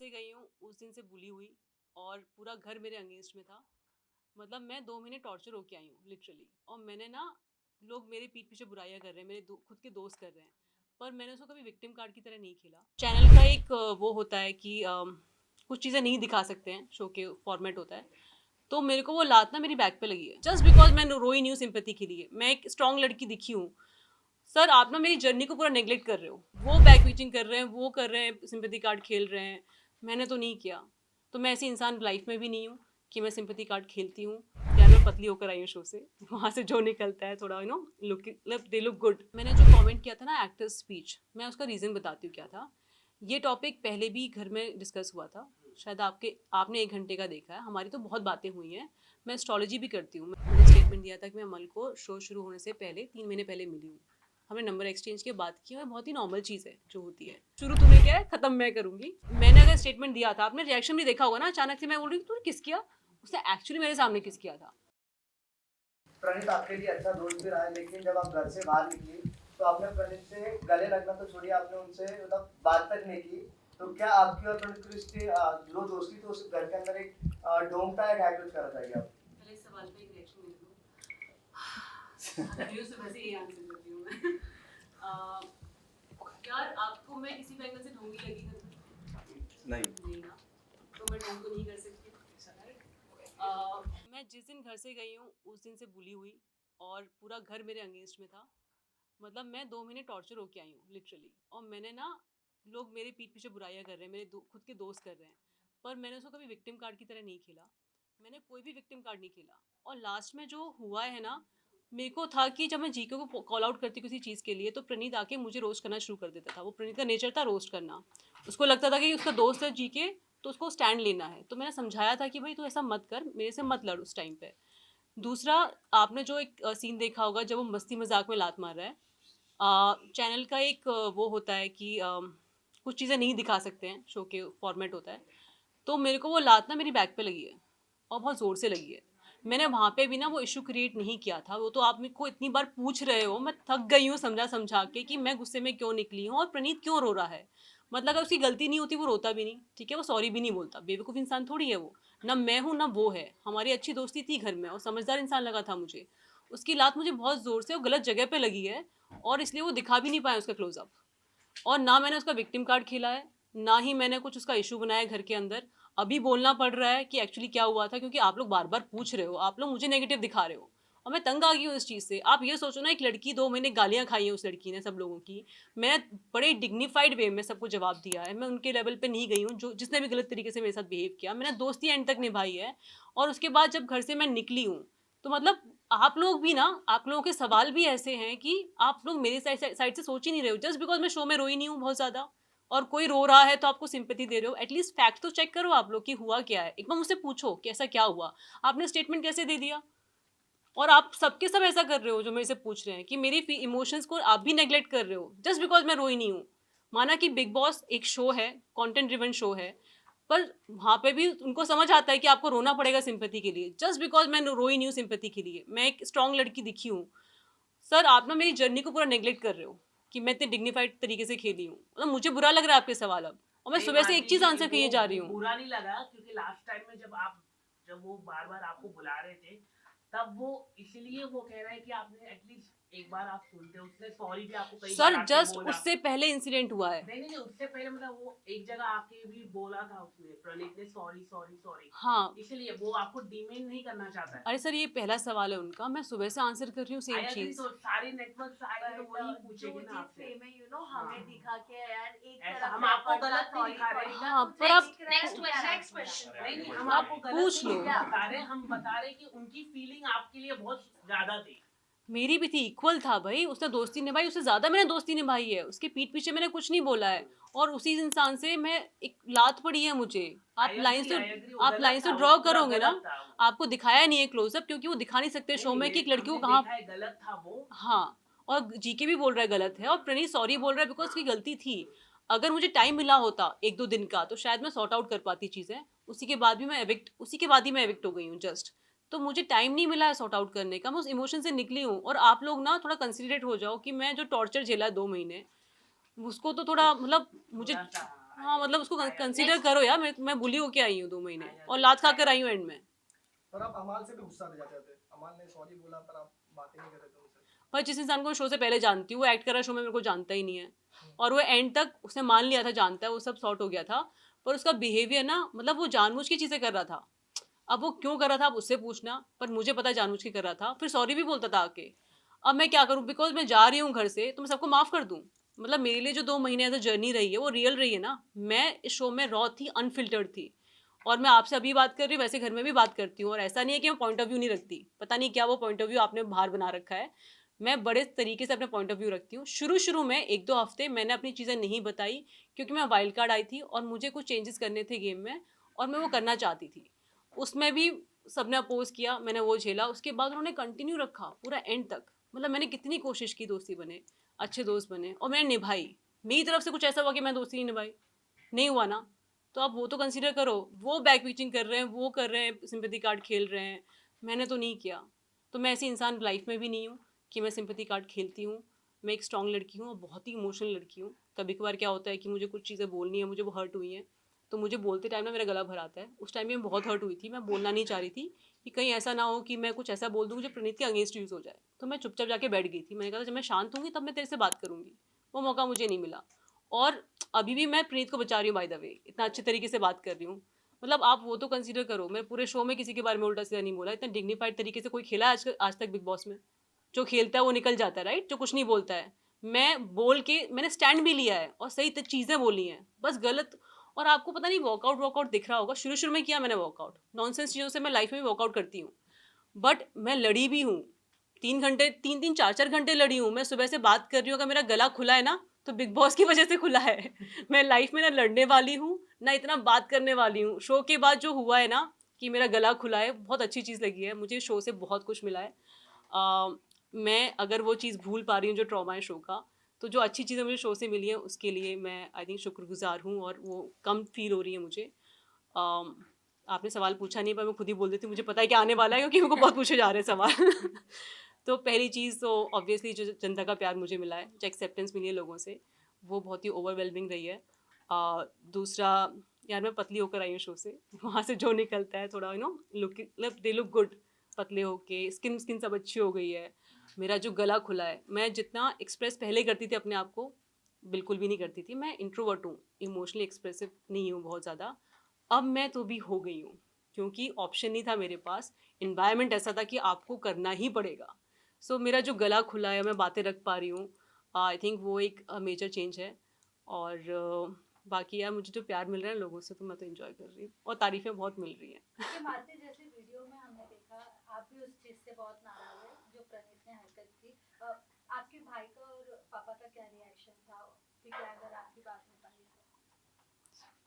से गई हूँ उस दिन से बुली हुई और पूरा घर मेरे अगेंस्ट में था। मतलब मैं 2 महीने टॉर्चर होके आई हूँ लिटरली। और मैंने ना, लोग मेरे पीठ पीछे बुराइयां कर रहे हैं, मेरे खुद के दोस्त कर रहे हैं, पर मैंने उसको कभी विक्टिम कार्ड की तरह नहीं खेला। चैनल का एक वो होता है कि कुछ चीज़ें नहीं दिखा सकते हैं, शो के फॉर्मेट होता है। तो मेरे को वो लात ना मेरी बैक पे लगी है जस्ट बिकॉज मैं रोई नहीं हूँ सिंपैथी के लिए। मैं एक स्ट्रॉन्ग लड़की दिखी हूँ। सर आप ना मेरी जर्नी को पूरा नेगलेक्ट कर रहे हो। वो बैक बीचिंग कर रहे हैं, वो कर रहे हैं, सिंपैथी कार्ड खेल रहे हैं, मैंने तो नहीं किया। तो मैं ऐसी इंसान लाइफ में भी नहीं हूँ कि मैं सिंपैथी कार्ड खेलती हूँ। यार मैं पतली होकर आई हूँ शो से, वहाँ से जो निकलता है थोड़ा लुक, दे लुक गुड। मैंने जो कमेंट किया था ना एक्टर्स स्पीच, मैं उसका रीज़न बताती हूँ क्या था। ये टॉपिक पहले भी घर में डिस्कस हुआ था, शायद आपने 1 घंटे का देखा है। हमारी तो बहुत बातें हुई हैं। मैं एस्ट्रोलॉजी भी करती हूँ। मैंने स्टेटमेंट दिया था कि मैं अमल को शो शुरू होने से पहले 3 महीने पहले मिली हूँ। हमने नंबर एक्सचेंज की बात की और बहुत ही नॉर्मल चीज़ है जो होती है। शुरू तूने किया है, खत्म मैं करूंगी। मैंने अगर स्टेटमेंट दिया था, आपने रिएक्शन भी देखा होगा ना, अचानक से मैं बोल रही हूँ तूने किस किया, उसने एक्चुअली मेरे सामने किस किया था। प्रणीत आपके लिए अच्छा दोस्त भी रहा है, लेकिन जब आप घर से बाहर निकली तो आपने प्रणीत से गले लगना तो छोड़िए, आपने उनसे मतलब बात तक नहीं की। तो क्या आपकी और प्रणीत की रिश्ते जो दोस्ती थी उस घर के अंदर एक डोंग था या क्या कुछ करना चाहिए आप? पहले इस सवाल पे एक रिएक्शन ले लो। वीडियो से वैसे ही आंसर करती हूँ मैं। यार आपको मैं किसी भी एंगल से ढोंगी लगी घर में? नहीं ना, तो मैं ढोंग तो नहीं कर सकती। मैं जिस दिन घर से गई हूँ उस दिन से बुली हुई और पूरा घर मेरे अगेंस्ट में था। मतलब मैं 2 महीने टॉर्चर होके आई हूँ लिटरली। और मैंने ना, लोग मेरे पीठ पीछे बुराइयां कर रहे हैं, मेरे खुद के दोस्त कर रहे हैं, पर मैंने उसको कभी विक्टिम कार्ड की तरह नहीं खेला। मैंने कोई भी विक्टिम कार्ड नहीं खेला। और लास्ट में जो हुआ है ना, मेरे को था कि जब मैं जीके को कॉल आउट करती किसी चीज़ के लिए तो प्रणीत आके मुझे रोस्ट करना शुरू कर देता था। वो प्रणीत का नेचर था रोस्ट करना। उसको लगता था कि उसका दोस्त है जीके, तो उसको स्टैंड लेना है। तो मैंने समझाया था कि भाई तू ऐसा मत कर, मेरे से मत लड़ उस टाइम पे। दूसरा, आपने जो एक सीन देखा होगा जब वो मस्ती मजाक में लात मार रहा है, चैनल का एक वो होता है कि कुछ चीज़ें नहीं दिखा सकते हैं, शो के फॉर्मेट होता है। तो मेरे को वो लात ना मेरी बैक पे लगी है और बहुत ज़ोर से लगी है। मैंने वहाँ पे भी ना वो इशू क्रिएट नहीं किया था। वो तो आप मेरे को इतनी बार पूछ रहे हो, मैं थक गई हूँ समझा समझा के कि मैं गुस्से में क्यों निकली हूँ और प्रणीत क्यों रो रहा है। मतलब अगर उसकी गलती नहीं होती वो रोता भी नहीं, ठीक है, वो सॉरी भी नहीं बोलता। बेवकूफ़ इंसान थोड़ी है वो। ना मैं हूँ ना वो है। हमारी अच्छी दोस्ती थी घर में और समझदार इंसान लगा था मुझे। उसकी लात मुझे बहुत ज़ोर से और गलत जगह पे लगी है, और इसलिए वो दिखा भी नहीं पाया उसका क्लोजअप। और ना मैंने उसका विक्टिम कार्ड खेला है, ना ही मैंने कुछ उसका इशू बनाया घर के अंदर। अभी बोलना पड़ रहा है कि एक्चुअली क्या हुआ था, क्योंकि आप लोग बार बार पूछ रहे हो, आप लोग मुझे नेगेटिव दिखा रहे हो और मैं तंग आ गई हूँ इस चीज़ से। आप ये सोचो ना, एक लड़की, 2 महीने गालियाँ खाई हैं उस लड़की ने सब लोगों की। मैंने बड़े डिग्निफाइड वे में सबको जवाब दिया है। मैं उनके लेवल पे नहीं गई हूँ। जो जिसने भी गलत तरीके से मेरे साथ बिहेव किया, मैंने दोस्ती एंड तक निभाई है। और उसके बाद जब घर से मैं निकली हूँ, तो मतलब आप लोग भी ना, आप लोगों के सवाल भी ऐसे हैं कि आप लोग मेरे साइड से सोच ही नहीं रहे हो। जस्ट बिकॉज मैं शो में रोई नहीं हूँ बहुत ज़्यादा और कोई रो रहा है तो आपको सिंपैथी दे रहे हो। एटलीस्ट फैक्ट तो चेक करो आप लोग कि हुआ क्या है। एक बार मुझसे पूछो कि ऐसा क्या हुआ। आपने स्टेटमेंट कैसे दे दिया? और आप सबके सब ऐसा कर रहे हो जो मेरे से पूछ रहे हैं कि मेरी इमोशंस को आप भी नेग्लेक्ट कर रहे हो जस्ट बिकॉज मैं रोई नहीं हूँ। माना कि बिग बॉस एक शो है, कंटेंट ड्रिवन शो है, पर वहाँ पे भी उनको समझ आता है कि आपको रोना पड़ेगा सिंपैथी के लिए। जस्ट बिकॉज मैं रोई नहीं हूँ सिंपैथी के लिए, मैं एक स्ट्रॉन्ग लड़की दिखी हूँ। सर आप ना मेरी जर्नी को पूरा नेग्लेक्ट कर रहे हो कि मैं इतने डिग्निफाइड तरीके से खेली हूँ। मतलब मुझे बुरा लग रहा है आपके सवाल अब, और मैं सुबह से एक चीज आंसर किए जा रही हूँ। बुरा नहीं लगा क्योंकि लास्ट टाइम में जब वो बार बार आपको बुला रहे थे, तब वो इसलिए वो कह रहा है कि आपने एटलीस्ट एक बार आप सुनते, उसने सॉरी भी आपको कई बार सर आके जस्ट बोला। उससे पहले इंसिडेंट हुआ है। नहीं, उससे पहले मतलब वो एक जगह आके भी बोला था, उसने प्रणीत ने सॉरी सॉरी सॉरी। हाँ, इसलिए वो आपको डिमेन नहीं करना चाहता है। अरे सर ये पहला सवाल है उनका, मैं सुबह से आंसर कर रही हूँ सेम चीज। तो सारे नेटवर्क आएंगे तो वही पूछेंगे ना आपसे। हमें दिखा के यार एक ऐसा तरफ हम आपको गलत नहीं दिखा रहे। हाँ, पर आप नेक्स्ट क्वेश्चन नहीं, हम आप आपको गलत पूछ नहीं लो। बता रहे, हम बता रहे कि उनकी फीलिंग आपके लिए बहुत ज्यादा थी। मेरी भी थी, इक्वल था भाई। उसने दोस्ती निभाई, उससे ज्यादा मैंने दोस्ती निभाई है। उसके पीठ पीछे मैंने कुछ नहीं बोला है। और उसी इंसान से मैं एक लात पड़ी है मुझे। आप लाइन से ड्रॉ करोगे ना, आपको दिखाया नहीं है क्लोजअप, क्योंकि वो दिखा नहीं सकते शो में कि एक लड़की को कहाँ। गलत था वो। हाँ, और जीके भी बोल रहा है गलत है, और प्रणीत सॉरी बोल रहा है बिकॉज उसकी गलती थी। अगर मुझे टाइम मिला होता 1-2 दिन का तो शायद मैं सॉर्ट आउट कर पाती चीज़ें। उसी के बाद ही मैं एविक्ट हो गई हूँ जस्ट। तो मुझे टाइम नहीं मिला है सॉर्ट आउट करने का, मैं उस इमोशन से निकली हूँ। और आप लोग ना थोड़ा कंसिडरेट हो जाओ कि मैं जो टॉर्चर झेला है 2 महीने, उसको तो थोड़ा मतलब मुझे हाँ मतलब उसको कंसीडर करो यार, मैं बुली होके आई हूँ 2 महीने और लात खा कर आई हूँ एंड में। और आप अमाल से भी गुस्सा दे जाते थे, अमाल ने सॉरी बोला पर आप बातें नहीं कर रहे थे उनसे। पर जिस इंसान को शो से पहले जानती हूँ, वो एक्ट कर रहा शो में, मेरे को जानता ही नहीं है, और वो एंड तक उसने मान लिया था जानता है, वो सब सॉर्ट हो गया था, पर उसका बिहेवियर ना, मतलब वो जानबूझ की चीज़ें कर रहा था। अब वो क्यों कर रहा था आप उससे पूछना, पर मुझे पता है जानबूझ के कर रहा था, फिर सॉरी भी बोलता था आके। अब मैं क्या करूँ, बिकॉज मैं जा रही हूँ घर से, तो मैं सबको माफ़ कर दूँ? मतलब मेरे लिए जो 2 महीने एज अ जर्नी रही है वो रियल रही है ना। मैं इस शो में रॉ थी, अनफिल्टर्ड थी, और मैं आपसे अभी बात कर रही हूँ, वैसे घर में भी बात करती हूँ, और ऐसा नहीं है कि मैं पॉइंट ऑफ व्यू नहीं रखती, पता नहीं क्या वो पॉइंट ऑफ व्यू आपने बाहर बना रखा है। मैं बड़े तरीके से अपने पॉइंट ऑफ व्यू रखती हूँ। शुरू में 1-2 हफ्ते मैंने अपनी चीज़ें नहीं बताई, क्योंकि मैं वाइल्ड कार्ड आई थी और मुझे कुछ चेंजेस करने थे गेम में, और मैं वो करना चाहती थी। उसमें भी सबने अपोज किया, मैंने वो झेला, उसके बाद उन्होंने कंटिन्यू रखा पूरा एंड तक। मतलब मैंने कितनी कोशिश की, दोस्ती बने, अच्छे दोस्त बने, और मैंने निभाई। मेरी तरफ से कुछ ऐसा हुआ कि मैं दोस्ती नहीं निभाई? नहीं हुआ ना। तो आप वो तो कंसीडर करो। वो बैक पिचिंग कर रहे हैं, वो कर रहे हैं, सिंपैथी कार्ड खेल रहे हैं, मैंने तो नहीं किया। तो मैं ऐसी इंसान लाइफ में भी नहीं हूँ कि मैं सिंपैथी कार्ड खेलती हूँ। मैं एक स्ट्रॉन्ग लड़की हूँ और बहुत ही इमोशनल लड़की हूँ। कभी कभार क्या होता है कि मुझे कुछ चीज़ें बोलनी है, मुझे वो हर्ट हुई हैं, तो मुझे बोलते टाइम ना मेरा गला भर आता है। उस टाइम भी मैं बहुत हर्ट हुई थी, मैं बोलना नहीं चाह रही थी कि कहीं ऐसा ना हो कि मैं कुछ ऐसा बोल दूँ जो प्रणीत के अगेंस्ट यूज़ हो जाए। तो मैं चुपचाप जाके बैठ गई थी। मैंने कहा था जब मैं शांत होंगी तब मैं तेरे से बात करूँगी। वो मौका मुझे नहीं मिला, और अभी भी मैं प्रीत को बचा रही हूँ, बाय द वे, इतना अच्छे तरीके से बात कर रही हूँ। मतलब आप वो तो कंसीडर करो, मैं पूरे शो में किसी के बारे में उल्टा सीधा नहीं बोला। इतना डिग्निफाइड तरीके से कोई खेला है आज तक बिग बॉस में? जो खेलता है वो निकल जाता है, राइट, जो कुछ नहीं बोलता है। मैं बोल के मैंने स्टैंड भी लिया है और सही चीज़ें बोली हैं, बस गलत। और आपको पता नहीं वर्कआउट दिख रहा होगा, शुरू में किया मैंने वर्कआउट, नॉनसेंस चीज़ों से मैं लाइफ में वर्कआउट करती हूँ, बट मैं लड़ी भी हूँ। 3 घंटे, 3-4 घंटे लड़ी हूँ मैं। सुबह से बात कर रही हूँ, अगर मेरा गला खुला है ना तो बिग बॉस की वजह से खुला है। मैं लाइफ में ना लड़ने वाली हूँ ना इतना बात करने वाली हूँ। शो के बाद जो हुआ है ना कि मेरा गला खुला है, बहुत अच्छी चीज़ लगी है मुझे। शो से बहुत कुछ मिला है। मैं अगर वो चीज़ भूल पा रही हूँ जो ट्रॉमा है शो का, तो जो अच्छी चीज़ें मुझे शो से मिली है उसके लिए मैं आई थिंक शुक्रगुजार हूँ, और वो कम फील हो रही है मुझे। आपने सवाल पूछा नहीं पर मैं खुद ही बोल देती हूँ, मुझे पता है क्या आने वाला है क्योंकि मेरे को बहुत पूछे जा रहे हैं सवाल। तो पहली चीज़ तो ऑब्वियसली जो जनता का प्यार मुझे मिला है, जो एक्सेप्टेंस मिली है लोगों से, वो बहुत ही ओवरवेलमिंग रही है। दूसरा, यार मैं पतली होकर आई हूँ शो से, वहाँ से जो निकलता है थोड़ा लुक, मतलब दे लुक गुड, पतले होके, स्किन सब अच्छी हो गई है। मेरा जो गला खुला है, मैं जितना एक्सप्रेस पहले करती थी अपने आप को, बिल्कुल भी नहीं करती थी। मैं इंट्रोवर्ट हूँ, इमोशनली एक्सप्रेसिव नहीं हूँ बहुत ज़्यादा। अब मैं तो भी हो गई हूँ, क्योंकि ऑप्शन नहीं था मेरे पास, इन्वायरमेंट ऐसा था कि आपको करना ही पड़ेगा। सो मेरा जो गला खुला है, मैं बातें रख पा रही हूँ, आई थिंक वो एक मेजर चेंज है। और बाकी यार मुझे जो प्यार मिल रहा है लोगों से, तो मैं तो एंजॉय कर रही हूँ और तारीफ़ें बहुत मिल रही हैं। ये मारते जैसे वीडियो में हमने देखा, आप भी उस चीज से बहुत नाराज है जो प्रणीत ने हरकत की। आपके भाई का और पापा का क्या रिएक्शन था, ठीक है, अगर आपकी बात हो पाई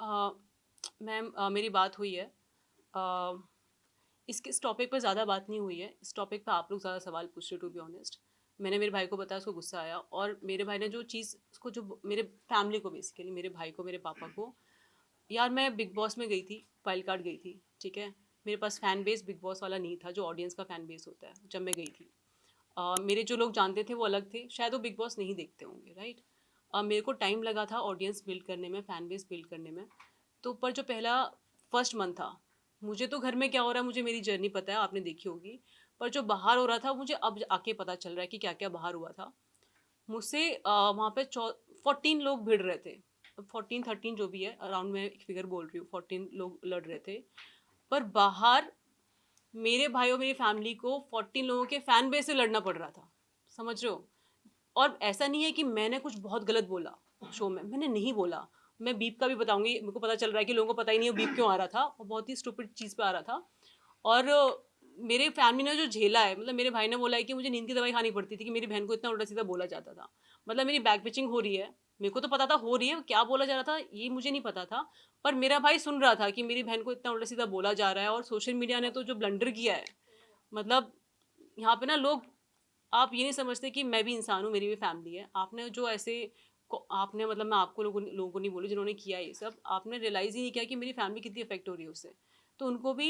तो? मैम मेरी बात हुई है, इस टॉपिक पर ज़्यादा बात नहीं हुई है। इस टॉपिक पर आप लोग ज़्यादा सवाल पूछ रहे हो, टू बी ऑनेस्ट। मैंने मेरे भाई को बताया, उसको गुस्सा आया, और मेरे भाई ने जो चीज़ उसको, जो मेरे फैमिली को, बेसिकली मेरे भाई को, मेरे पापा को, यार मैं बिग बॉस में गई थी, वाइल्ड कार्ड गई थी, ठीक है। मेरे पास फ़ैन बेस बिग बॉस वाला नहीं था जो ऑडियंस का फ़ैन बेस होता है, जब मैं गई थी। मेरे जो लोग जानते थे वो अलग थे, शायद वो बिग बॉस नहीं देखते होंगे, राइट। मेरे को टाइम लगा था ऑडियंस बिल्ड करने में, फ़ैन बेस बिल्ड करने में। तो पर जो पहला फर्स्ट मंथ था, मुझे तो घर में क्या हो रहा है मुझे मेरी जर्नी पता है, आपने देखी होगी। पर जो बाहर हो रहा था मुझे अब आके पता चल रहा है कि क्या क्या बाहर हुआ था। मुझसे वहाँ पे 14 लोग भिड़ रहे थे, 14-13 जो भी है, अराउंड मैं एक फिगर बोल रही हूँ, 14 लोग लड़ रहे थे। पर बाहर मेरे भाई और मेरी फैमिली को 14 लोगों के फ़ैन बेस से लड़ना पड़ रहा था, समझ रहे हो। और ऐसा नहीं है कि मैंने कुछ बहुत गलत बोला शो में, मैंने नहीं बोला। मैं बीप का भी बताऊंगी, मेरे को पता चल रहा है कि लोगों को पता ही नहीं है बीप क्यों आ रहा था, वो बहुत ही स्टूपिड चीज़ पे आ रहा था। और मेरे फैमिली ने जो झेला है, मतलब मेरे भाई ने बोला है कि मुझे नींद की दवाई खानी पड़ती थी कि मेरी बहन को इतना उल्टा सीधा बोला जाता था। मतलब मेरी बैक पिचिंग हो रही है, मेरे को तो पता था हो रही है, क्या बोला जा रहा था ये मुझे नहीं पता था। पर मेरा भाई सुन रहा था कि मेरी बहन को इतना उल्टा सीधा बोला जा रहा है। और सोशल मीडिया ने तो जो ब्लंडर किया है, मतलब यहाँ पे ना लोग, आप ये नहीं समझते कि मैं भी इंसान हूँ, मेरी भी फैमिली है। आपने जो ऐसे आपने, मतलब मैं आपको लोगों को नहीं बोली जिन्होंने किया ये सब, आपने रियलाइज़ ही नहीं किया कि मेरी फैमिली कितनी इफेक्ट हो रही है उससे। तो उनको भी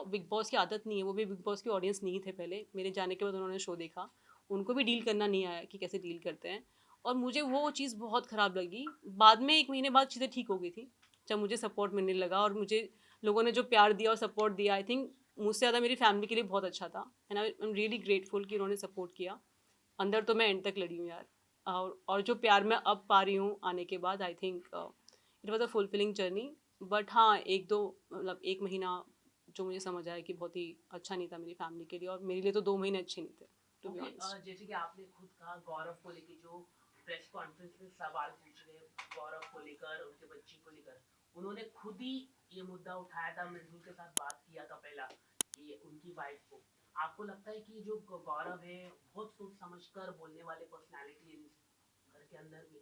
बिग बॉस की आदत नहीं है, वो भी बिग बॉस की ऑडियंस नहीं थे पहले, मेरे जाने के बाद उन्होंने शो देखा, उनको भी डील करना नहीं आया कि कैसे डील करते हैं। और मुझे वो चीज़ बहुत ख़राब लगी। बाद में 1 महीने बाद चीज़ें ठीक हो गई थी, जब मुझे सपोर्ट मिलने लगा और मुझे लोगों ने जो प्यार दिया और सपोर्ट दिया, आई थिंक मुझसे ज़्यादा मेरी फैमिली के लिए बहुत अच्छा था, and I am really grateful कि उन्होंने सपोर्ट किया। अंदर तो मैं एंड तक लड़ी हूँ यार, और जो प्यार मैं अब पा रही हूँ आने के बाद, I think it was a fulfilling journey. But हाँ, 1-2 मतलब 1 महीना जो मुझे समझ आया कि बहुत ही अच्छा नहीं था मेरी फैमिली के लिए, और मेरे लिए तो 2 महीने अच्छे नहीं थे, टू बी ऑनेस्ट। जैसे कि आपने खुद कहा गौरव को लेके जो प्रेस कॉन्फ्रेंस में सवाल पूछ रहे हैं गौरव को लेकर, उनके बच्ची को लेकर, उन्होंने खुद ही ये मुद्दा उठाया था, मृदुल के साथ बात किया था पहला कि उनकी वाइफ को। आपको लगता है कि जो गौरव है बहुत सोच समझकर बोलने वाले पर्सनालिटी है घर के अंदर में,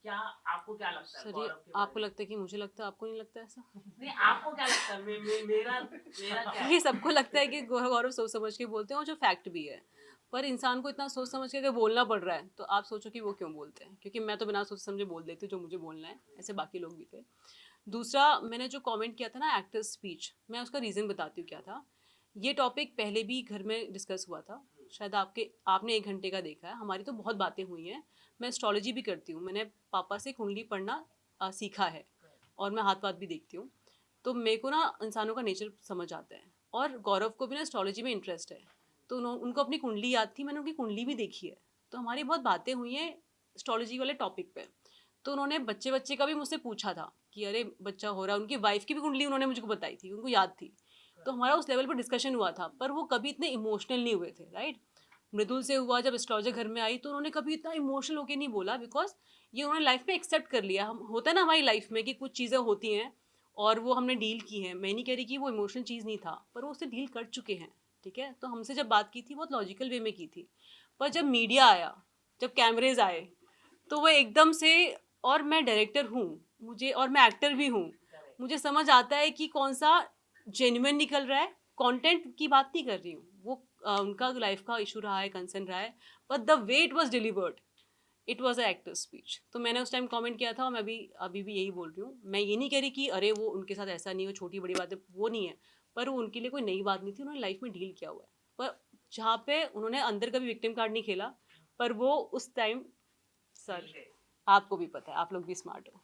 क्या आपको क्या लगता है सर, ये गौरव के आपको बारे में? लगता है कि मुझे लगता है, आपको नहीं लगता ऐसा? नहीं, आपको क्या लगता है? मेरा क्या ये सबको लगता है कि गौरव सोच समझ के बोलते हैं, और जो फैक्ट भी है। पर इंसान को इतना सोच समझ के अगर बोलना पड़ रहा है, तो आप सोचो कि वो क्यों बोलते हैं, क्योंकि मैं तो बिना सोच समझे बोल देती हूँ जो मुझे बोलना है, ऐसे बाकी लोग भी थे। दूसरा, मैंने जो कमेंट किया था ना एक्टर्स स्पीच, मैं उसका रीज़न बताती हूँ क्या था। ये टॉपिक पहले भी घर में डिस्कस हुआ था, शायद आपने 1 घंटे का देखा है, हमारी तो बहुत बातें हुई हैं। मैं एस्ट्रोलॉजी भी करती हूँ, मैंने पापा से कुंडली पढ़ना सीखा है, और मैं हाथ वाथ भी देखती हूँ, तो मेरे को ना इंसानों का नेचर समझ आता है। और गौरव को भी ना एस्ट्रोलॉजी में इंटरेस्ट है, तो उनको अपनी कुंडली याद थी, मैंने उनकी कुंडली भी देखी है, तो हमारी बहुत बातें हुई हैं एस्ट्रोलॉजी वाले टॉपिक पे। तो उन्होंने बच्चे का भी मुझसे पूछा था कि अरे बच्चा हो रहा है, उनकी वाइफ की भी कुंडली उन्होंने मुझको बताई थी, उनको याद थी, तो हमारा उस लेवल पर डिस्कशन हुआ था, पर वो कभी इतने इमोशनल नहीं हुए थे, राइट। मृदुल से हुआ, जब एस्ट्रोलॉजर घर में आई तो उन्होंने कभी इतना इमोशनल होकर नहीं बोला, बिकॉज ये उन्होंने लाइफ में एक्सेप्ट कर लिया। हम होता है ना हमारी लाइफ में कि कुछ चीज़ें होती हैं और वो हमने डील की हैं, मैं नहीं कह रही कि वो इमोशनल चीज़ नहीं था, पर वो उससे डील कर चुके हैं, ठीक है। तो हमसे जब बात की थी बहुत लॉजिकल वे में की थी, पर जब मीडिया आया, जब कैमरेज आए, तो वो एकदम से, और मैं डायरेक्टर हूँ, मुझे, और मैं एक्टर भी हूँ, मुझे समझ आता है कि कौन सा जेन्युइन निकल रहा है। कंटेंट की बात नहीं कर रही हूँ, वो उनका लाइफ का इशू रहा है, कंसर्न रहा है, but the way it was delivered, it was a actor speech. तो मैंने उस टाइम कमेंट किया था, और मैं अभी भी यही बोल रही हूँ। मैं ये नहीं कह रही कि अरे वो उनके साथ ऐसा नहीं हो, छोटी बड़ी बातें, वो नहीं है, पर वो उनके लिए कोई नई बात नहीं थी, उन्होंने लाइफ में डील किया हुआ है। पर जहाँ पे उन्होंने अंदर कभी विक्टिम कार्ड नहीं खेला, पर वो उस टाइम, सर आपको भी पता है, आप लोग भी स्मार्ट हो।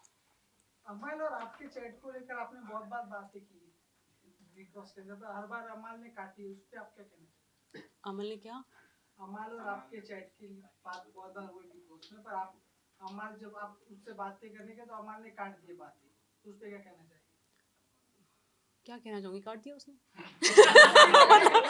अमल और आपके चैट को लेकर आपने बहुत बार बातें की बिग बॉस के अंदर, पर हर बार अमल ने काटी, उस पर आप क्या कहना चाहते हैं? अमल ने क्या? अमल और आपके चैट की बात बहुत बार हुई बिग बॉस में, पर आप अमल जब आप उससे बातें करने के तो अमल ने काट दी बातें, तो उस पर क्या कहना चाहिए? क्या कहना चाहूँगी, काट दिया उसने।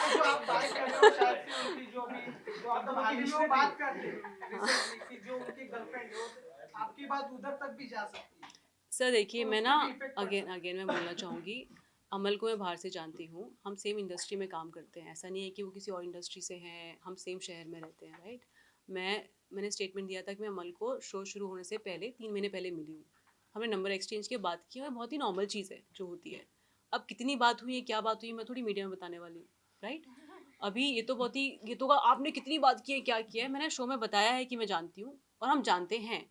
जो आप बात कर रहे हो शायद से उनकी जो भी जो आप हाल में बात कर रहे हो रिसेंटली की जो उनकी गर्लफ्रेंड हो, आपकी बात उधर तक भी जा सकती है। सर देखिए, तो मैं उसको ना भी इफेक्ट पड़ता है। अगेन मैं बोलना चाहूँगी, अमल को मैं बाहर से जानती हूँ, हम सेम इंडस्ट्री में काम करते हैं, ऐसा नहीं है कि वो किसी और इंडस्ट्री से हैं, हम सेम शहर में रहते हैं, राइट। मैंने स्टेटमेंट दिया था कि मैं अमल को शो शुरू होने से पहले 3 महीने पहले मिली हूँ, हमने नंबर एक्सचेंज की बात की, और बहुत ही नॉर्मल चीज़ है जो होती है। अब कितनी बात हुई है, क्या बात हुई है, मैं थोड़ी मीडिया में बताने वाली हूँ, राइट। अभी ये तो आपने कितनी बात की है, क्या किया है, मैंने शो में बताया है कि मैं जानती हूँ और हम जानते हैं।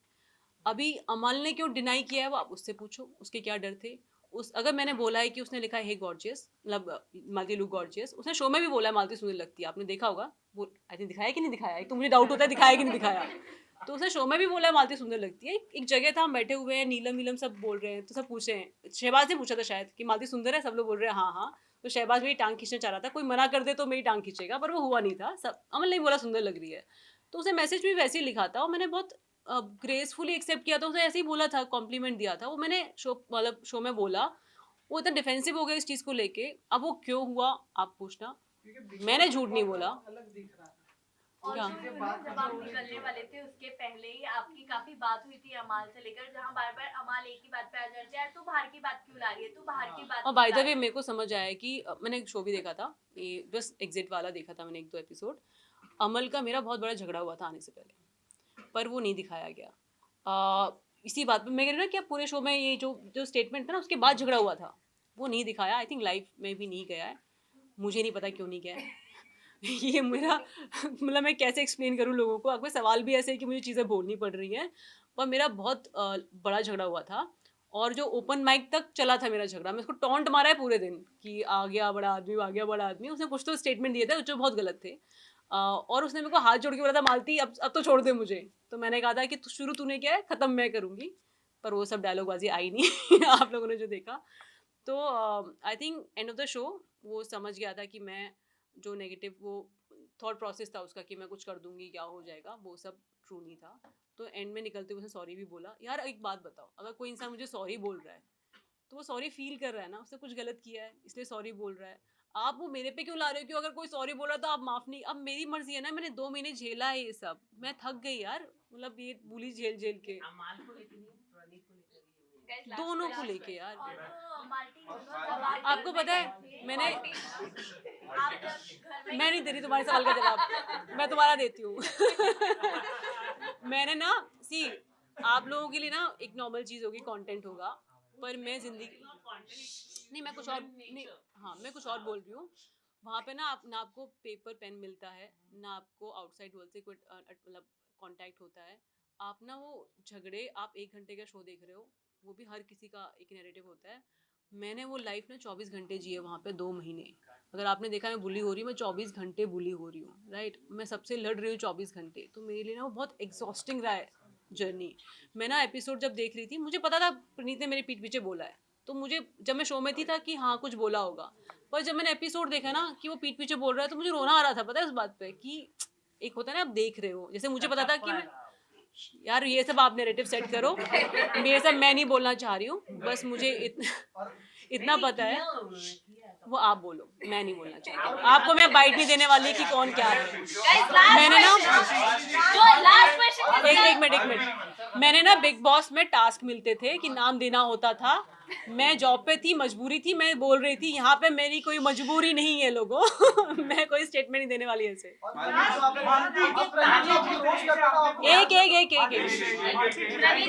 अभी अमल ने क्यों डिनाई किया है, वो आप उससे पूछो, उसके क्या डर थे। अगर मैंने बोला है कि उसने लिखा है हे गॉर्जियस, मतलब मालती लुक गॉर्जियस, उसने शो में भी बोला है मालती सुंदर लगती है, आपने देखा होगा, वो आई थिंक दिखाया कि नहीं दिखाया, एक तो मुझे डाउट होता है दिखाया कि नहीं दिखाया। तो उसने शो में भी बोला है मालती सुंदर लगती है। एक जगह था, हम बैठे हुए हैं, नीलम सब बोल रहे हैं, तो सब पूछ रहे हैं, शहबाज ने पूछा था शायद कि मालती सुंदर है, सब लोग बोल रहे हैं हाँ हाँ, तो शहबाज मेरी टांग खींचना चाह रहा था, कोई मना कर दे तो मेरी टांग खींचेगा, पर वो हुआ नहीं था, सब अमल ने बोला सुंदर लग रही है, तो उसने मैसेज भी वैसे ही लिखा था, और मैंने बहुत ग्रेसफुली एक्सेप्ट किया था, उसने ऐसे ही बोला था, कॉम्प्लीमेंट दिया था, वो मैंने शो में बोला। वो इतना डिफेंसिव हो गया इस चीज़ को लेके, अब वो क्यों हुआ आप पूछना, क्योंकि Big मैंने Boss झूठ में नहीं बहुत बोला। अलग दिख रहा था। और क्या? जो ना, जब आप निकलने वाले थे उसके पहले ही आपकी काफी बात हुई थी अमाल से लेकर, जहाँ बार बार अमाल एक ही बात पे आ जाते हैं, यार तू बाहर की बात क्यों ला रही है, तू बाहर की बात और क्यों बाय द ला वे रही है? मेरे को समझ आया कि मैंने एक शो भी देखा था, ये बस एग्जिट वाला देखा था मैंने, 1-2 एपिसोड। अमल का मेरा बहुत बड़ा झगड़ा हुआ था आने से पहले, पर वो नहीं दिखाया गया। इसी बात पे मैं कह रही हूँ ना कि पूरे शो में ये जो स्टेटमेंट था ना, उसके बाद झगड़ा हुआ था, वो नहीं दिखाया, आई थिंक लाइव में भी नहीं गया है, मुझे नहीं पता क्यों नहीं गया है। ये मेरा मतलब मैं कैसे एक्सप्लेन करूँ लोगों को, आपके सवाल भी ऐसे है कि मुझे चीज़ें बोलनी पड़ रही हैं, पर मेरा बहुत बड़ा झगड़ा हुआ था, और जो ओपन माइक तक चला था मेरा झगड़ा, मैं उसको टॉन्ट मारा है पूरे दिन कि आ गया बड़ा आदमी, आ गया बड़ा आदमी, उसने कुछ तो स्टेटमेंट दिए थे जो बहुत गलत थे। और उसने मेरे को हाथ जोड़ के बोला था मालती अब तो छोड़ दे मुझे। तो मैंने कहा था कि शुरू तूने किया है, ख़त्म मैं करूँगी। पर वो सब डायलॉगबाजी आई नहीं आप लोगों ने जो देखा। तो I think end of the show वो समझ गया था कि मैं जो नेगेटिव वो थॉट प्रोसेस था उसका कि मैं कुछ कर दूंगी क्या हो जाएगा, वो सब ट्रू नहीं था। तो एंड में निकलते हुए उसने सॉरी भी बोला। यार एक बात बताओ, अगर कोई इंसान मुझे सॉरी बोल रहा है तो वो सॉरी फील कर रहा है ना, उसने कुछ गलत किया है इसलिए सॉरी बोल रहा है। आप वो मेरे पे क्यों ला रहे हो कि अगर कोई सॉरी बोल रहा है तो आप माफ नहीं। अब मेरी मर्जी है ना, मैंने 2 महीने झेला है ये सब, मैं थक गई यार, मतलब ये बुली झेल झेल के। अमाल को लेकर नहीं, प्रणीत को लेकर ही है। Guys, last दोनों को question. लेके यार। और वो माल्टी जब आप आपको घर में पता है, गए थे, मैंने आप जब घर में मैं नहीं दे रही तुम्हारे सवाल का जवाब, मैं तुम्हारा देती हूँ मैंने ना सी आप लोगों के लिए ना एक नॉर्मल चीज होगी, कंटेंट होगा, पर मैं जिंदगी नहीं, मैं कुछ और नहीं, हाँ मैं कुछ और बोल रही हूँ। वहाँ पे ना आपको पेपर पेन मिलता है, ना आपको आउटसाइड वर्ल्ड से कोई मतलब कांटेक्ट होता है। आप ना वो झगड़े, आप 1 घंटे का शो देख रहे हो, वो भी हर किसी का एक नैरेटिव होता है। मैंने वो लाइफ ना 24 घंटे जिए वहाँ पे 2 महीने। अगर आपने देखा मैं बुली हो रही हूँ, मैं 24 घंटे बुली हो रही हूँ, राइट, मैं सबसे लड़ रही हूँ 24 घंटे। तो मेरे लिए ना वो बहुत एग्जॉस्टिंग रहा है जर्नी। मैं ना एपिसोड जब देख रही थी, मुझे पता था प्रणीत ने मेरे पीठ पीछे बोला है, तो मुझे जब मैं शो में थी था कि हाँ कुछ बोला होगा। पर जब मैंने एपिसोड देखा ना कि वो पीठ पीछे बोल रहा है, तो मुझे रोना आ रहा था, पता है उस बात पे कि एक होता है ना आप देख रहे हो, जैसे मुझे पता था कि मैं यार ये सब आप नैरेटिव सेट करो, मेरे सब मैं नहीं बोलना चाह रही हूँ, बस मुझे इतना पता है। वो आप बोलो, मैं नहीं बोलना चाहती, आपको मैं बाइट नहीं देने वाली कि कौन क्या है। Guys, last मैंने ना question. जो last question एक मिनट, मैंने ना बिग बॉस में टास्क मिलते थे कि नाम देना होता था। मैं जॉब पे थी, मजबूरी थी, मैं बोल रही थी। यहाँ पे मेरी कोई मजबूरी नहीं है लोगों मैं कोई स्टेटमेंट नहीं देने वाली ऐसे। एक प्रणीत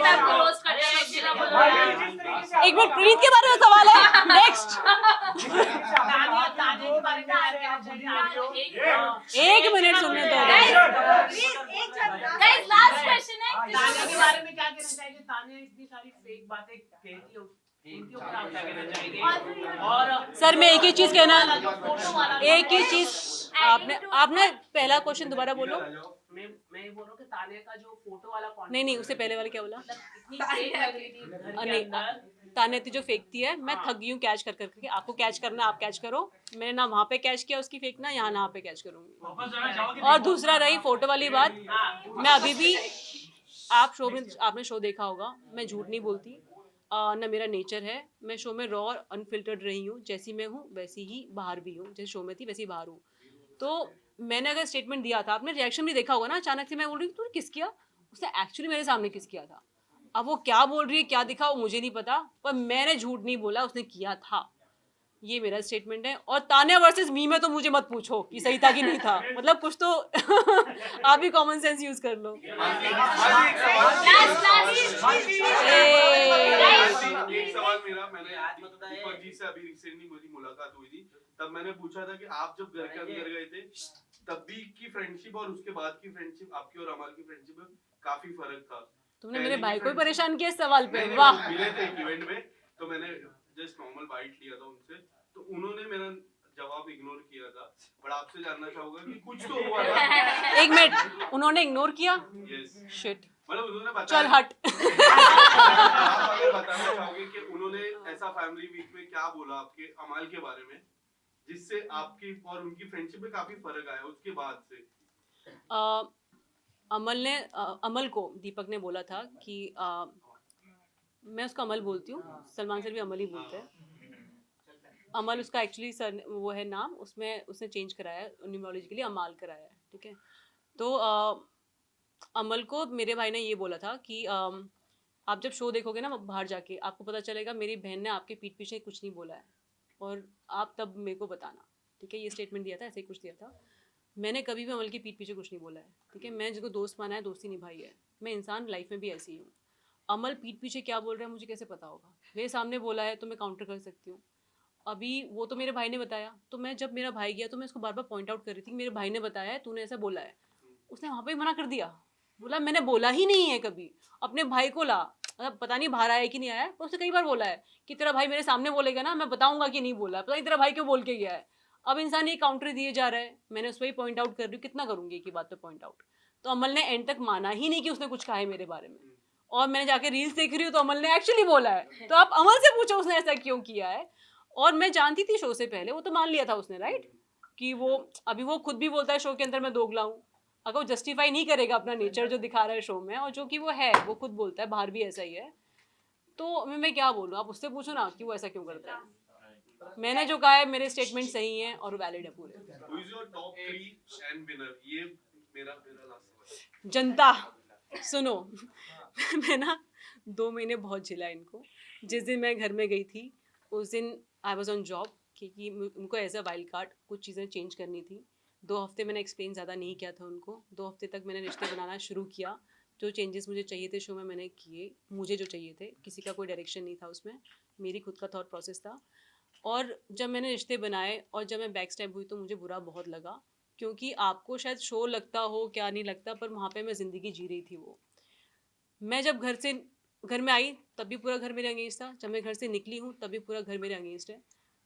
आपको रोस्ट करते हैं, जिला बोलो यार। एक मिनट, प्रीत के बारे में सवाल है, नेक्स्ट ताने के बारे में क्या कहना चाहिए? एक मिनट सुनने दो। Guys, last question है। ताने के बारे में क्या कहना चाहिए? ताने इतनी सारी फेक बातें कहती है, उनके ऊपर आप क्या कहना चाहेंगे? और सर मैं एक ही चीज कहना, फोटो वाला एक ही चीज, आपने पहला क्वेश्चन दोबारा बोलो। मैं ये बोल रहा हूँ कि ताने का जो फोटो वाला content नहीं उससे पहले वाला क्या बोला? इतनी फेक लग रही थी घर के नहीं, अंदर। तान्यती जो फेंकती है, मैं थक गई हूँ कैच कर करके। आपको कैच करना आप कैच करो, मैंने ना वहाँ पे कैच किया उसकी फेंकना, यहाँ ना पे कैच करूंगी। और दूसरा रही फोटो वाली बात, मैं अभी भी आप शो में, आपने शो देखा होगा, मैं झूठ नहीं बोलती ना, मेरा नेचर है। मैं शो में रॉ और अनफिल्टर्ड रही हूँ, जैसी मैं हूँ वैसी ही बाहर भी हूँ, जैसे शो में थी वैसी बाहर हूँ। तो मैंने अगर स्टेटमेंट दिया था, आपने रिएक्शन भी देखा होगा ना, अचानक से मैं बोल रही हूँ तूने किस किया, उसने एक्चुअली मेरे सामने किस किया था। अब वो क्या बोल रही है क्या दिखा वो मुझे नहीं पता, पर मैंने झूठ नहीं बोला, उसने किया था। ये मेरा स्टेटमेंट है। और तान्या वर्सेस मी में तो मुझे मत पूछो कि सही था कि नहीं था, मतलब कुछ तो आप भी कॉमन सेंस यूज कर लो। एक सवाल मेरा, मैंने दीपक जी से अभी रिसेंटली मेरी मुलाकात हुई थी, तब मैंने पूछा था कि आप जब घर के अंदर गए थे तब भी की फ्रेंडशिप और उसके बाद की फ्रेंडशिप, आपकी और अमल की फ्रेंडशिप में काफी फर्क था। तुमने मेरे भाई को ही परेशान किया इस सवाल पे, वाह। मिले थे इवेंट में, तो मैंने जस्ट नॉर्मल बाइट लिया था उनसे, तो उन्होंने मेरा जवाब इग्नोर किया था, बट आपसे जानना चाहूंगा कि कुछ तो हुआ था। एक मिनट, उन्होंने इग्नोर किया? यस, शिट, मतलब उन्होंने बताया। चल हट आप अगर बताना चाहोगे कि उन्होंने ऐसा फैमिली वीक में क्या बोला आपके अमाल के बारे में, जिससे आपकी और उनकी फ्रेंडशिप में काफी फर्क आया उसके बाद से? अमल को दीपक ने बोला था कि मैं उसका अमल बोलती हूँ, सलमान सर भी अमल ही बोलते हैं। अमल उसका एक्चुअली सर वो है नाम, उसमें उसने चेंज कराया है न्यूमरोलॉजी के लिए, अमाल कराया है, ठीक है। तो अमल को मेरे भाई ने ये बोला था कि आप जब शो देखोगे ना बाहर जाके, आपको पता चलेगा मेरी बहन ने आपके पीठ पीछे कुछ नहीं बोला है, और आप तब मेरे को बताना, ठीक है। ये स्टेटमेंट दिया था, ऐसे ही कुछ दिया था। मैंने कभी भी अमल के पीठ पीछे कुछ नहीं बोला है, ठीक है। मैं जिसको दोस्त माना है, दोस्ती निभाई है। मैं इंसान लाइफ में भी ऐसी ही हूँ। अमल पीठ पीछे क्या बोल रहा है मुझे कैसे पता होगा? मेरे सामने बोला है तो मैं काउंटर कर सकती हूँ। अभी वो तो मेरे भाई ने बताया, तो मैं जब मेरा भाई गया तो मैं उसको बार बार पॉइंट आउट कर रही थी कि मेरे भाई ने बताया है, तूने ऐसा बोला है। उसने वहाँ पे मना कर दिया, बोला मैंने बोला ही नहीं है कभी। अपने भाई को ला, मतलब पता नहीं बाहर आया कि नहीं आया, पर उसने कई बार बोला है कि तेरा भाई मेरे सामने बोलेगा ना, मैं बताऊंगा कि नहीं बोला, पता नहीं तेरा भाई क्यों बोल के गया है। अब इंसान ये काउंटर दिए जा रहा है, मैंने उस पर ही पॉइंट आउट कर रही हूँ, कितना करूँगी एक ही बात पे पॉइंट आउट। तो अमल ने एंड तक माना ही नहीं कि उसने कुछ कहा है मेरे बारे में, और मैंने जाके रील्स देख रही हूँ तो अमल ने एक्चुअली बोला है। तो आप अमल से पूछो उसने ऐसा क्यों किया है। और मैं जानती थी शो से पहले, वो तो मान लिया था उसने, राइट, कि वो अभी वो खुद भी बोलता है शो के अंदर मैं दोगला हूँ। अगर वो जस्टिफाई नहीं करेगा अपना नेचर जो दिखा रहा है शो में, और जो कि वो है, वो खुद बोलता है बाहर भी ऐसा ही है, तो मैं क्या बोलूँ, आप उससे पूछो ना कि वो ऐसा क्यों करता है। मैंने जो कहा है मेरे स्टेटमेंट सही हैं और वैलिड है पूरे। Who is your top 3 and winner? ये मेरा लास्ट सवाल है। जनता सुनो, मैं ना 2 महीने बहुत झिला इनको। जिस दिन मैं घर में गई थी उस दिन आई वॉज ऑन जॉब, क्योंकि उनको एज अ वाइल्ड कार्ड कुछ चीज़ें चेंज करनी थी। 2 हफ्ते मैंने एक्सप्लेन ज़्यादा नहीं किया था उनको। 2 हफ्ते तक मैंने रिश्ते बनाना शुरू किया। जो चेंजेस मुझे चाहिए थे शो में मैंने किए, मुझे जो चाहिए थे, किसी का कोई डायरेक्शन नहीं था उसमें, मेरी खुद का थॉट प्रोसेस था। और जब मैंने रिश्ते बनाए और जब मैं बैक स्टेप हुई तो मुझे बुरा बहुत लगा, क्योंकि आपको शायद शो लगता हो क्या नहीं लगता, पर वहाँ पे मैं ज़िंदगी जी रही थी। वो मैं जब घर में आई तब भी पूरा घर मेरे अगेंस्ट था, जब मैं घर से निकली हूँ तब भी पूरा घर मेरे अगेंस्ट है।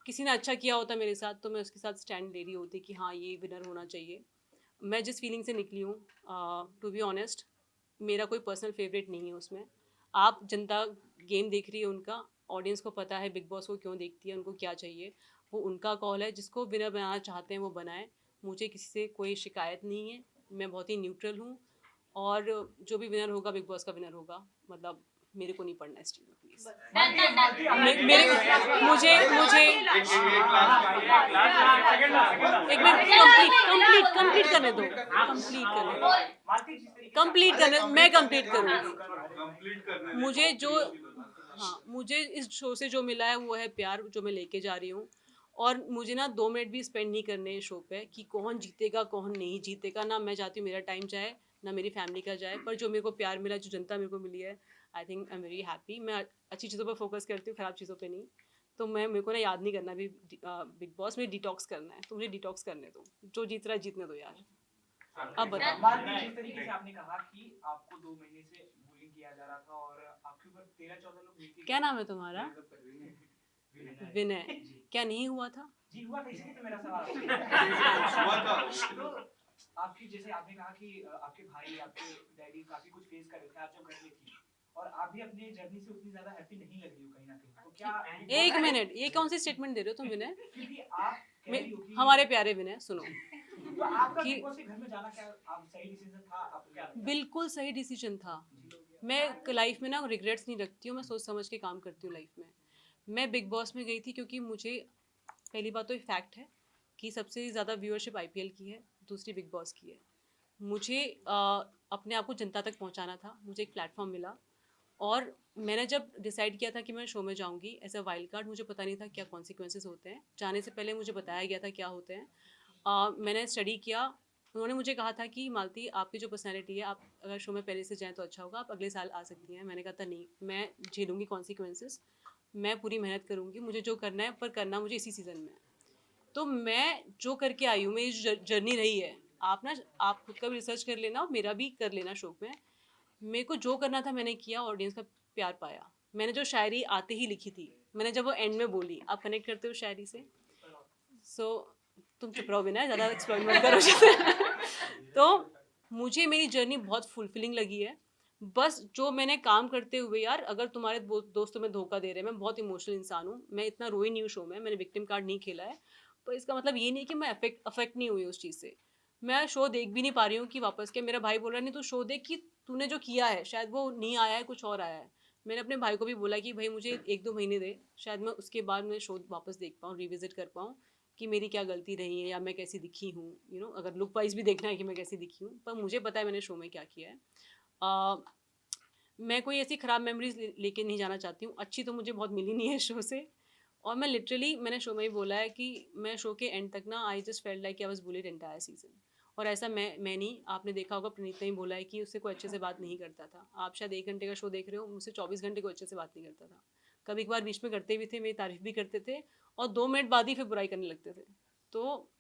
किसी ने अच्छा किया होता मेरे साथ तो मैं उसके साथ स्टैंड ले रही होती कि हाँ ये विनर होना चाहिए। मैं जिस फीलिंग से निकली हूँ, टू बी ऑनेस्ट, मेरा कोई पर्सनल फेवरेट नहीं है उसमें। आप जनता गेम देख रही है उनका, ऑडियंस को पता है बिग बॉस को क्यों देखती है, उनको क्या चाहिए, वो उनका कॉल है। जिसको विनर बनाना चाहते हैं वो बनाए, मुझे किसी से कोई शिकायत नहीं है, मैं बहुत ही न्यूट्रल हूँ। और जो भी विनर होगा बिग बॉस का विनर होगा, मतलब मेरे को नहीं पढ़ना इस चीज़ में प्लीज़। मेरे मुझे मुझे एक मिनट कंप्लीट करने दो, कंप्लीट करने, मैं कंप्लीट करूँगी। मुझे जो, हाँ, मुझे इस शो से जो मिला है वो है प्यार, जो मैं लेके जा रही हूँ। और मुझे ना 2 मिनट भी स्पेंड नहीं करने इस शो पे कि कौन जीतेगा कौन नहीं जीतेगा। ना मैं चाहती हूँ मेरा टाइम जाए, ना मेरी फैमिली का जाए, पर जो मेरे को प्यार मिला, जो जनता मेरे को मिली है, I think I am very happy. मैं अच्छी चीज़ों पर फोकस करती हूँ, ख़राब चीज़ों पे नहीं। तो मेरे को ना याद नहीं करना भी बिग बॉस में डिटॉक्स करना है, तो मुझे डिटॉक्स करने दो, जो जीत रहा है जीतने दो यार। अब बताओ। मालती, जिस तरीके से आपने कहा कि आपको 2 महीने से बुलिंग किया जा रहा था और आपके ऊपर 13-14 लोग नीचे, क्या नाम है तुम्हारा? विनय। क्या नहीं हुआ था? जी हुआ था, इसीलिए तो मेरा सवाल हुआ था। तो आपकी, जैसे आपने कहा कि आपके भाई, आपके डैडी काफी कुछ फेस कर रहे थे, आप जब घर में थी, और आप भी अपने जर्नी से उतनी ज्यादा हैप्पी नहीं लग रही हो कहीं ना कहीं, तो क्या एक मिनट, ये कौन सी स्टेटमेंट दे रहे हो तुम विनय? क्योंकि आप कह रही हो कि हमारे प्यारे विनय सुनो, तो आपका कि बिग बॉस के घर में जाना क्या आप सही डिसीजन था, आपको क्या लगता है? बिल्कुल सही डिसीजन था। मैं लाइफ में ना रिग्रेट्स नहीं रखती हूँ, मैं सोच समझ के काम करती हूँ लाइफ में। मैं बिग बॉस में गई थी क्योंकि मुझे, पहली बात तो एक फैक्ट है कि सबसे ज़्यादा व्यूअरशिप आईपीएल की है, दूसरी बिग बॉस की है। मुझे अपने आप को जनता तक पहुंचाना था, मुझे एक प्लेटफॉर्म मिला। और मैंने जब डिसाइड किया था कि मैं शो में जाऊंगी एज अ वाइल्ड कार्ड, मुझे पता नहीं था क्या कॉन्सिक्वेंसेस होते हैं। जाने से पहले मुझे बताया गया था क्या होते हैं। मैंने स्टडी किया। उन्होंने मुझे कहा था कि मालती, आपकी जो पर्सनैलिटी है, आप अगर शो में पहले से जाएँ तो अच्छा होगा, आप अगले साल आ सकती हैं। मैंने कहा था नहीं, मैं झेलूँगी कॉन्सिक्वेंसेस, मैं पूरी मेहनत करूँगी, मुझे जो करना है, पर करना मुझे इसी सीज़न में है। तो मैं जो करके आई हूँ, मेरी जो जर्नी रही है, आप खुद का भी रिसर्च कर लेना और मेरा भी कर लेना शो में। मेरे को जो करना था मैंने किया, ऑडियंस का प्यार पाया। मैंने जो शायरी आते ही लिखी थी, मैंने जब वो एंड में बोली, आप कनेक्ट करते हो शायरी से? सो तुम चुप रहो बिना, ज़्यादा एक्सप्लोर मत करो। तो मुझे मेरी जर्नी बहुत फुलफिलिंग लगी है। बस जो मैंने काम करते हुए, यार अगर तुम्हारे दोस्तों में धोखा दे रहे हैं, मैं बहुत इमोशनल इंसान हूँ, मैं इतना रोई नहीं हूँ शो में, मैंने विक्टिम कार्ड नहीं खेला है, पर इसका मतलब ये नहीं कि मैं अफेक्ट नहीं हुई उस चीज़ से। मैं शो देख भी नहीं पा रही हूँ कि वापस के, मेरा भाई बोल रहा है नहीं तू शो देख कि तूने जो किया है शायद वो नहीं आया है, कुछ और आया है। मैंने अपने भाई को भी बोला कि भाई मुझे 1-2 महीने दे, शायद मैं उसके बाद मैं शो वापस देख पाऊँ, रिविजिट कर पाऊँ कि मेरी क्या गलती रही है या मैं कैसी दिखी हूँ। अगर लुक वाइज भी देखना है कि मैं कैसी दिखी हूँ, पर मुझे पता है मैंने शो में क्या किया है। मैं कोई ऐसी ख़राब मेमोरीज लेके नहीं जाना चाहती हूँ। अच्छी तो मुझे बहुत मिली नहीं है शो से। और मैं लिटरली, मैंने शो में ही बोला है कि मैं शो के एंड तक ना, I just felt like I was bullied entire season. और ऐसा मैं नहीं, आपने देखा होगा प्रणीत ने ही बोला है कि उससे कोई अच्छे से बात नहीं करता था। आप शायद 1 घंटे का शो देख रहे हो, मुझसे 24 घंटे कोई अच्छे से बात नहीं करता था। कभी कभार बीच में करते भी थे, मेरी तारीफ भी करते थे, और 2 मिनट बाद ही फिर बुराई करने लगते थे। तो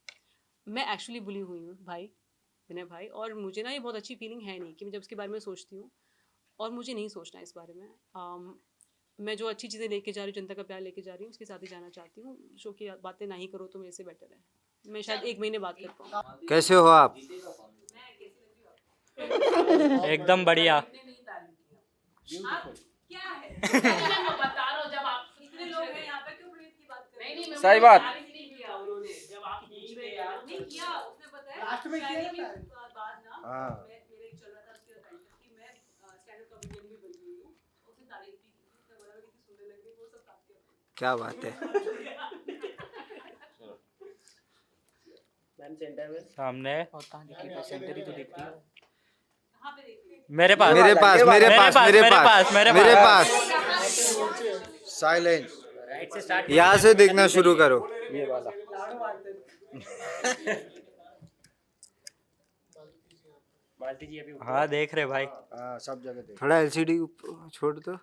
मैं एक्चुअली बुली हुई हूँ भाई, विनय भाई। और मुझे ना ये बहुत अच्छी फीलिंग है नहीं कि मैं जब इसके बारे में सोचती हूँ, और मुझे नहीं सोचना इस बारे में। मैं जो अच्छी चीज़ें लेके जा रही हूँ, जनता का प्यार लेके जा रही हूँ, उसके साथ ही जाना चाहती हूँ। शो की बातें ना ही करो तो मेरे से बेटर है। मैं शायद 1 महीने बात कर पाऊँ। कैसे हो आप? एकदम बढ़िया। क्या है? मैं बता रहा हूँ जब आप इतने लोग हैं यहाँ पे, क्यों प्रीत की बात कर रहे हो? नहीं सही बात। नहीं किया उन्होंने जब आप बीच में यार नहीं किया, उसने पता है लास्ट में किया शायरी की था। बात ना, हाँ। मेरे एक चल रहा था उसके राइटर कि मैं स्टैंड अप कॉमेडियन भी बन गई हूँ। उसने तारीफ की, उसने बोला मैं कितनी सुंदर लग रही हूँ, वो सब बात किया। क्या बात है। मैम सेंटर में सामने और कहाँ दिख रही है? सेंटर ही तो दिख रही है। कहाँ पे देख रही मेरे पास मेरे पास मेरे पास मेरे पास मेरे पास हो? साइलेंस। राइट से स्टार्ट यहाँ से देखना शुरू करो। ये वाला बाल्टी जी अभी हाँ देख रहे भाई। हाँ सब जगह देख। थोड़ा एलसीडी छोड़ दो।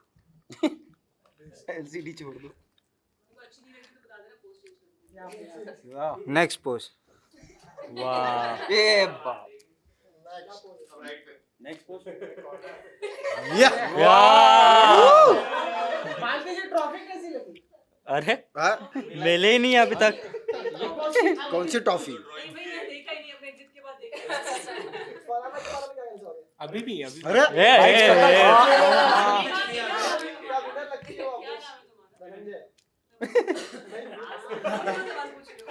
एलसीडी छोड़ दो। अच्छी नहीं लगी तो बता देना, पोस्ट चेंज कर दूँगी। Next post. वाह ए बाप नेक्स्ट पोस्ट मालती जी ट्रॉफी कैसी लगी? अरे मिले ही नहीं अभी तक। कौन सी टॉफी? नहीं भाई, मैं देखा ही नहीं, अपने एग्जिट के बाद देखा। अभी भी अभी अरे ए, ए, ए, क्या नाम है तुम्हारा? सवाल पूछ रहे हो।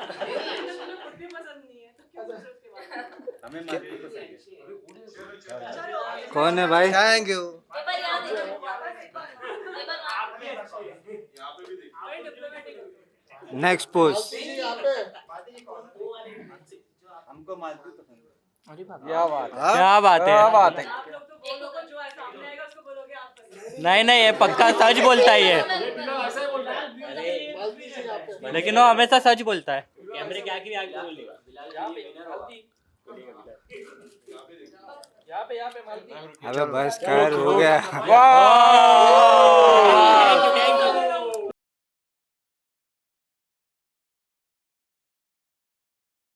तुम्हें खुद भी पसंद नहीं है, तो क्यों पूछ रहे हो उसके बारे में? हमें मार्केट पसंद है। कौन है भाई? Thank you. एक बार यहाँ देखो, एक बार वहाँ। यहाँ पे भी देखिए। बड़े डिप्लोमेटिक हो। Next post. हमको मालती पसंद है। अरे बाप क्या बात है। आप लोग तो बोलोगे, जो है सामने आएगा उसको बोलोगे आप पसंद। नहीं नहीं, ये पक्का सच बोलता ही है, लेकिन वो हमेशा सच बोलता है। कैमरे के आगे आगे बोलेगा यहाँ पे मालती अबे बस कर, हो गया। Thank you